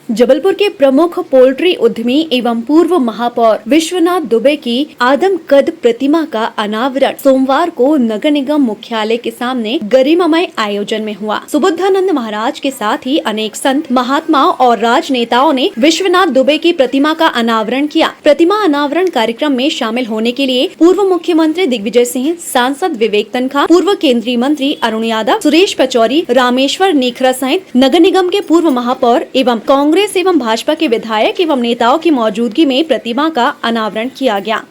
जबलपुर के प्रमुख पोल्ट्री उद्यमी एवं पूर्व महापौर विश्वनाथ दुबे की आदमकद प्रतिमा का अनावरण सोमवार को नगर निगम मुख्यालय के सामने गरिमामय आयोजन में हुआ। सुबुद्धानंद महाराज के साथ ही अनेक संत, महात्माओं और राजनेताओं ने विश्वनाथ दुबे की प्रतिमा का अनावरण किया। प्रतिमा अनावरण कार्यक्रम में शामिल होने के लिए पूर्व मुख्यमंत्री दिग्विजय सिंह, सांसद विवेक तनखा, पूर्व केंद्रीय मंत्री अरुण यादव, सुरेश पचौरी, रामेश्वर नीखरा सहित नगर निगम के पूर्व महापौर एवं कांग्रेस एवं भाजपा के विधायक एवं नेताओं की मौजूदगी में प्रतिमा का अनावरण किया गया।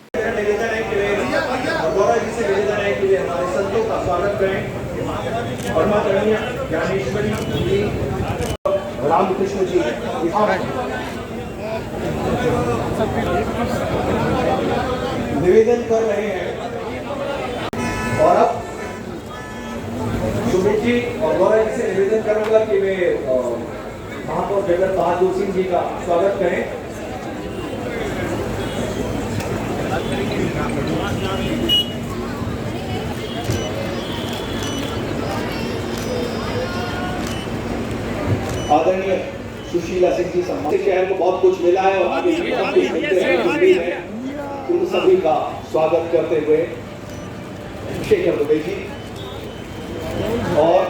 रामकृष्ण जी निवेदन कर रहे हैं और अब सुमित जी और गौरव जी से निवेदन करूंगा कि वे महापौर जगत बहादुर सिंह जी का स्वागत करें। आदरणीय सुशीला सिंह जी, सम्मान शहर को बहुत कुछ मिला है और आगे बहुत कुछ मिलते हैं। उन सभी का स्वागत करते हुए शेखर दुबे जी और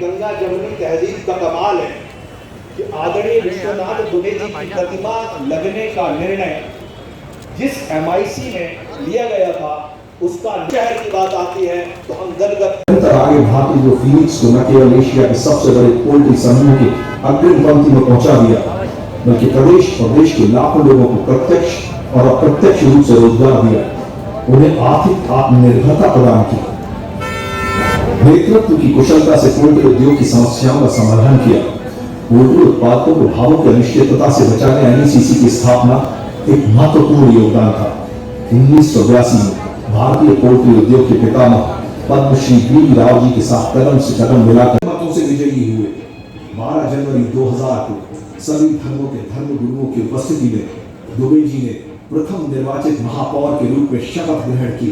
गंगा जमुनी तहजीब का कमाल है कि आदरणीय विश्वनाथ दुबे जी की प्रतिमा लगने का निर्णय जिस MIC में लिया गया था उसका शहर की बात आती है तो हम दलगत आगे भारतीय जो फीनिक्स को न केवल एशिया के सबसे बड़े पोल्ट्री समूह के अग्रिम पंक्ति में पहुंचा दिया बल्कि प्रदेश और देश के लाखों लोगों को प्रत्यक्ष और अप्रत्यक्ष रूप से रोजगार दिया, उन्हें आर्थिक आत्मनिर्भरता प्रदान की, नेतृत्व की कुशलता से पोल्ट्री उद्योग की समस्याओं का समाधान किया। पोल्ट्री उत्पादकों को भावों की अनिश्चितता से बचाने NECC की स्थापना एक महत्वपूर्ण योगदान था। 1982 में भारतीय पोल्ट्री उद्योग के पितामह पद्मश्री बी राव जी के साथ कदम से कदम मिलाकर मतों से विजयी हुए। 12 जनवरी 2000 को सभी धर्मों के धर्म गुरुओं की उपस्थिति में दुबे जी ने प्रथम निर्वाचित महापौर के रूप में शपथ ग्रहण की।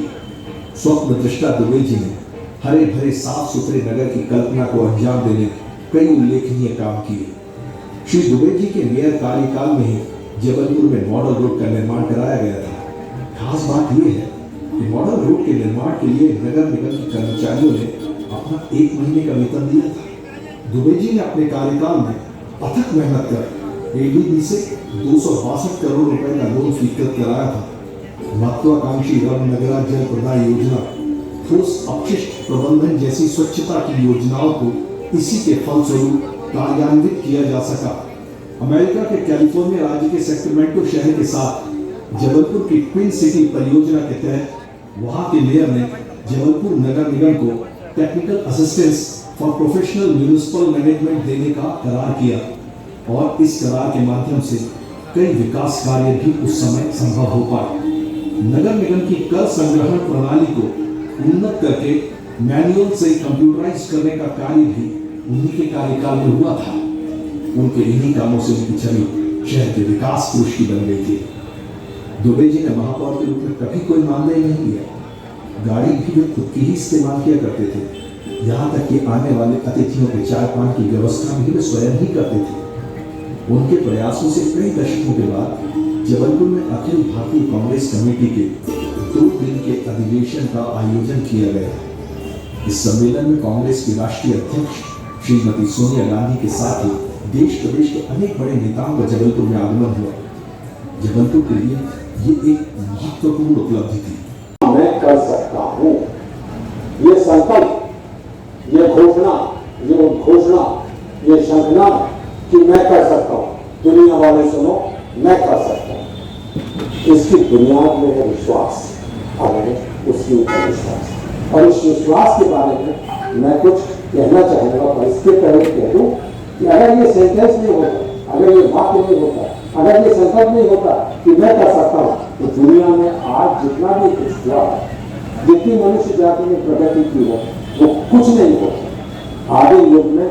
स्वप्न दृष्टा दुबे जी ने हरे भरे साफ सुथरे नगर की कल्पना को अंजाम देने कई उल्लेखनीय काम किए। श्री दुबे जी के मेयर कार्यकाल में ही जबलपुर में मॉडल रोड का निर्माण कराया गया था। खास बात यह है कि मॉडल रोड के निर्माण के लिए नगर निगम के कर्मचारियों ने अपना 1 महीने का वेतन दिया था। दुबे जी ने अपने कार्यकाल में अथक मेहनत कर ADB से 262 करोड़ रुपए का लोन स्वीकृत कराया था। महत्वाकांक्षी रामनगरा जल प्रदाय योजना, ठोस अपशिष्ट प्रबंधन जैसी स्वच्छता की योजनाओं को इसी के फलस्वरूप कार्यान्वित किया जा सका। अमेरिका के कैलिफोर्निया राज्य के सैक्रामेंटो शहर के साथ जबलपुर की ट्विन सिटी परियोजना के तहत वहां के मेयर ने जबलपुर नगर निगम को technical assistance for professional municipal management देने का करार किया और इस करार के माध्यम से कई विकास कार्य भी उस समय संभव हो पाए। नगर निगम की कर संग्रहण प्रणाली को उन्नत करके मैनुअल से कंप्यूटराइज करने का कार्य भी उन्हीं के कार्यकाल में हुआ था। उनके इन्हीं कामों से उनकी छवि शहर के विकास पुरुष की बन गई थी। दुबे जी ने महापौर के रूप में कभी कोई मानदेय नहीं दिया। गाड़ी भी वे खुद की ही इस्तेमाल किया करते थे। यहाँ तक कि आने वाले अतिथियों के चाय पान की व्यवस्था भी वे स्वयं ही करते थे। उनके प्रयासों से कई दशकों के बाद जबलपुर में अखिल भारतीय कांग्रेस कमेटी के 2 दिन के अधिवेशन का आयोजन किया गया। इस सम्मेलन में कांग्रेस की राष्ट्रीय अध्यक्ष श्रीमती सोनिया गांधी के साथ ही देश प्रदेश के अनेक बड़े नेताओं का जबलपुर में आगमन हुआ। जबलपुर के लिए ये एक महत्वपूर्ण उपलब्धि थी। मैं कर सकता हूँ, ये संकल्प, ये घोषणा, ये उद्घोषणा, ये शंखनाद कि मैं कर सकता हूँ, दुनिया वाले सुनो, मैं कर सकता हूँ। इसकी बुनियाद में है विश्वास और उसके ऊपर विश्वास। और इस विश्वास के बारे में मैं कुछ कहना चाहूँगा, पर इसके पहले कह दूँ कि अगर ये सेंटेंस नहीं होता, अगर ये वाक्य नहीं होता, अगर ये संकल्प नहीं होता कि मैं कर सकता हूँ, तो दुनिया में आज जितना भी कुछ हुआ, जितनी मनुष्य जाति ने प्रगति की है, वो कुछ नहीं होता। आगे युग में,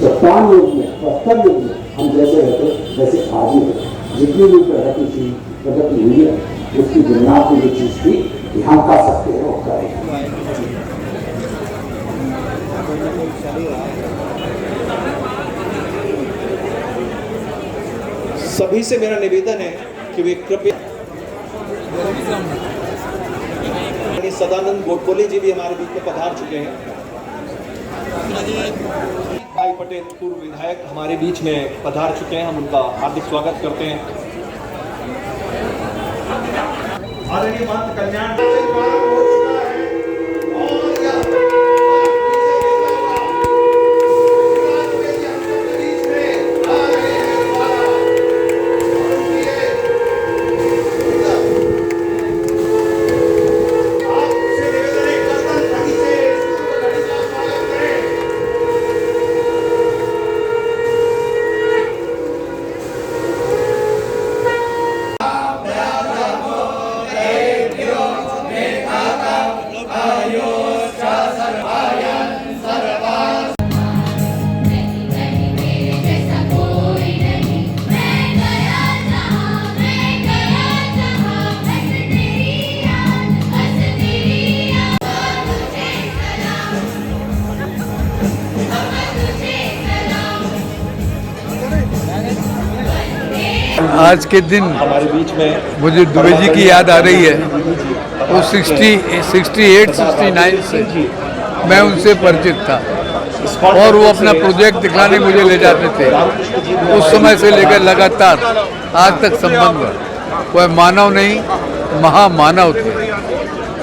चट्टान युग में, पत्थर युग में हम जैसे रहते वैसे आज ही है। जितनी भी प्रगति हुई है, उसकी बुनियाद में जो चीज थी कि हम कर सकते हैं, वो करेंगे। सभी से मेरा निवेदन है कि वे कृपया, सदानंद गोडबोले जी भी हमारे बीच में पधार चुके हैं। भाई पटेल पूर्व विधायक हमारे बीच में पधार चुके हैं, हम उनका हार्दिक स्वागत करते हैं। आदरणीय महंत कल्याण आज के दिन हमारे बीच में मुझे दुबे जी की याद आ रही है। वो 68-69 से मैं उनसे परिचित था और वो अपना प्रोजेक्ट दिखलाने मुझे ले जाते थे। उस समय से लेकर लगातार आज तक संबंध हुआ। वह मानव नहीं महामानव थे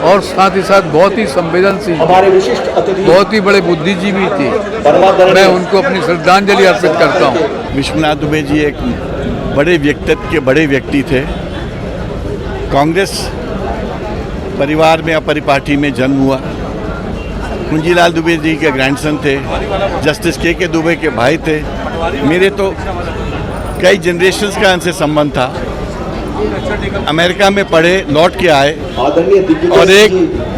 और साथ ही साथ बहुत ही संवेदनशील, हमारे विशिष्ट अतिथि बहुत ही बड़े बुद्धिजीवी थे। मैं उनको अपनी श्रद्धांजलि अर्पित करता हूँ। विश्वनाथ दुबे जी एक बड़े व्यक्तित्व के बड़े व्यक्ति थे। कांग्रेस परिवार में परिपाटी में जन्म हुआ। कुंजीलाल दुबे जी के ग्रैंडसन थे, जस्टिस के दुबे के भाई थे। मेरे तो कई जनरेशन्स का इनसे संबंध था। अमेरिका में पढ़े, लौट के आए और एक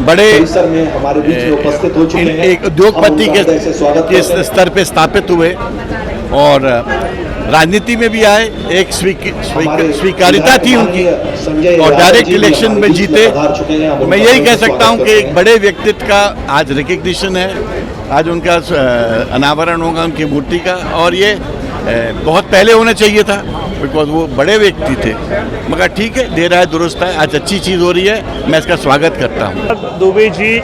बड़े एक उद्योगपति के स्तर पे स्थापित हुए और राजनीति में भी आए। एक स्वीकारिता थी उनकी और डायरेक्ट इलेक्शन में जीते। मैं यही कह सकता हूं कि एक बड़े व्यक्तित्व का आज रिकग्निशन है। आज उनका अनावरण होगा उनकी मूर्ति का, और ये बहुत पहले होना चाहिए था बिकॉज वो बड़े व्यक्ति थे। मगर ठीक है, देर है दुरुस्त है। आज अच्छी चीज़ हो रही है, मैं इसका स्वागत करता हूँ। दुबे जी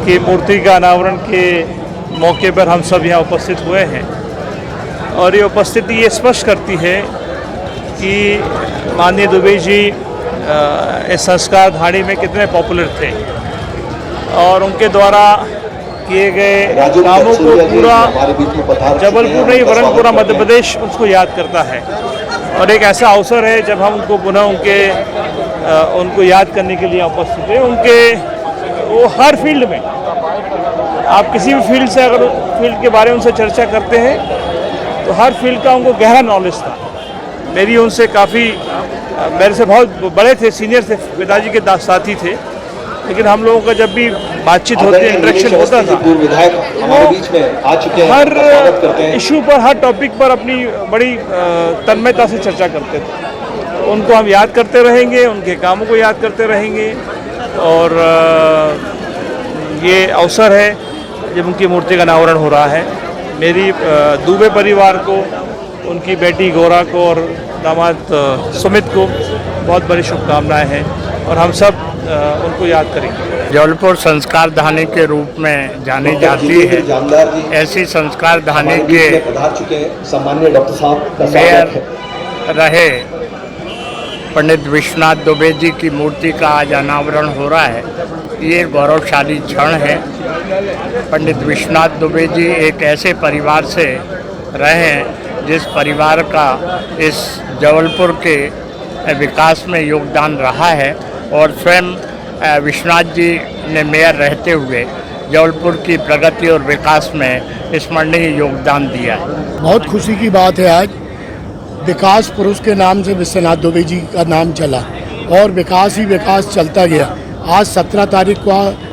की मूर्ति का अनावरण के मौके पर हम सब यहाँ उपस्थित हुए हैं और ये उपस्थिति ये स्पष्ट करती है कि माननीय दुबे जी इस संस्कार धाड़ी में कितने पॉपुलर थे और उनके द्वारा किए गए कामों को पूरा जबलपुर नहीं वरन पूरा मध्य प्रदेश उसको याद करता है। और एक ऐसा अवसर है जब हम उनको पुनः उनको याद करने के लिए उपस्थित हैं। वो हर फील्ड में, आप किसी भी फील्ड से अगर फील्ड के बारे में उनसे चर्चा करते हैं तो हर फील्ड का उनको गहरा नॉलेज था। मेरी उनसे काफ़ी, मेरे से बहुत बड़े थे, सीनियर थे, पिताजी के साथी थे, लेकिन हम लोगों का जब भी बातचीत होती, इंटरेक्शन होता था, हर इशू पर, हर टॉपिक पर अपनी बड़ी तन्मयता से चर्चा करते थे। उनको हम याद करते रहेंगे, उनके कामों को याद करते रहेंगे। और ये अवसर है जब उनकी मूर्ति का अनावरण हो रहा है। मेरी दुबे परिवार को, उनकी बेटी गौरा को और दामाद सुमित को बहुत बड़ी शुभकामनाएं हैं और हम सब उनको याद करेंगे। जबलपुर संस्कार धानी के रूप में जानी जाती है। ऐसी संस्कार धानी के मेयर रहे पंडित विश्वनाथ दुबे जी की मूर्ति का आज अनावरण हो रहा है। ये गौरवशाली क्षण है। पंडित विश्वनाथ दुबे जी एक ऐसे परिवार से रहे हैं जिस परिवार का इस जबलपुर के विकास में योगदान रहा है और स्वयं विश्वनाथ जी ने मेयर रहते हुए जबलपुर की प्रगति और विकास में स्मरणीय योगदान दिया है। बहुत खुशी की बात है, आज विकास पुरुष के नाम से विश्वनाथ दुबे जी का नाम चला और विकास ही विकास चलता गया। आज 17 तारीख को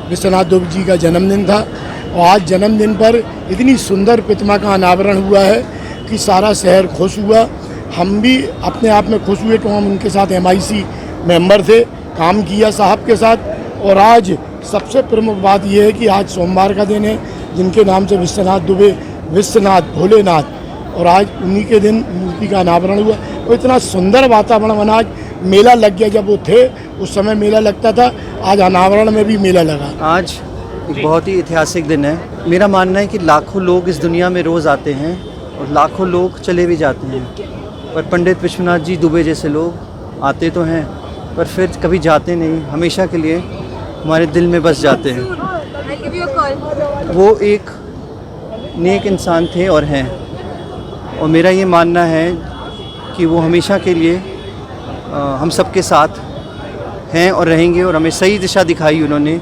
विश्वनाथ दुबे जी का जन्मदिन था और आज जन्मदिन पर इतनी सुंदर प्रतिमा का अनावरण हुआ है कि सारा शहर खुश हुआ। हम भी अपने आप में खुश हुए, तो हम उनके साथ MIC मेंबर थे, काम किया साहब के साथ। और आज सबसे प्रमुख बात यह है कि आज सोमवार का दिन है, जिनके नाम से विश्वनाथ दुबे, विश्वनाथ भोलेनाथ और आज उन्हीं के दिन मूर्ति का अनावरण हुआ और इतना सुंदर वातावरण बना। आज मेला लग गया, जब वो थे उस समय मेला लगता था, आज अनावरण में भी मेला लगा। आज एक बहुत ही ऐतिहासिक दिन है। मेरा मानना है कि लाखों लोग इस दुनिया में रोज़ आते हैं और लाखों लोग चले भी जाते हैं, पर पंडित विश्वनाथ जी दुबे जैसे लोग आते तो हैं पर फिर कभी जाते नहीं, हमेशा के लिए हमारे दिल में बस जाते हैं। वो एक नेक इंसान थे और हैं, और मेरा ये मानना है कि वो हमेशा के लिए हम सबके साथ हैं और रहेंगे, और हमें सही दिशा दिखाई उन्होंने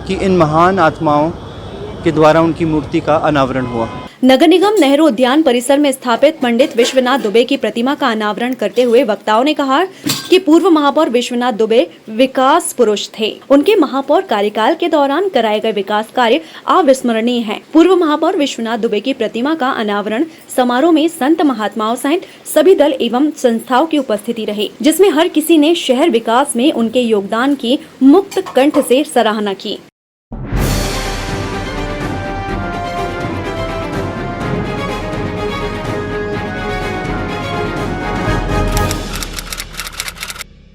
कि इन महान आत्माओं के द्वारा उनकी मूर्ति का अनावरण हुआ। नगर निगम नेहरू उद्यान परिसर में स्थापित पंडित विश्वनाथ दुबे की प्रतिमा का अनावरण करते हुए वक्ताओं ने कहा कि पूर्व महापौर विश्वनाथ दुबे विकास पुरुष थे। उनके महापौर कार्यकाल के दौरान कराए गए विकास कार्य अविस्मरणीय हैं। पूर्व महापौर विश्वनाथ दुबे की प्रतिमा का अनावरण समारोह में संत महात्माओं सहित सभी दल एवं संस्थाओं की उपस्थिति रही, जिसमें हर किसी ने शहर विकास में उनके योगदान की मुक्त कंठ से सराहना की।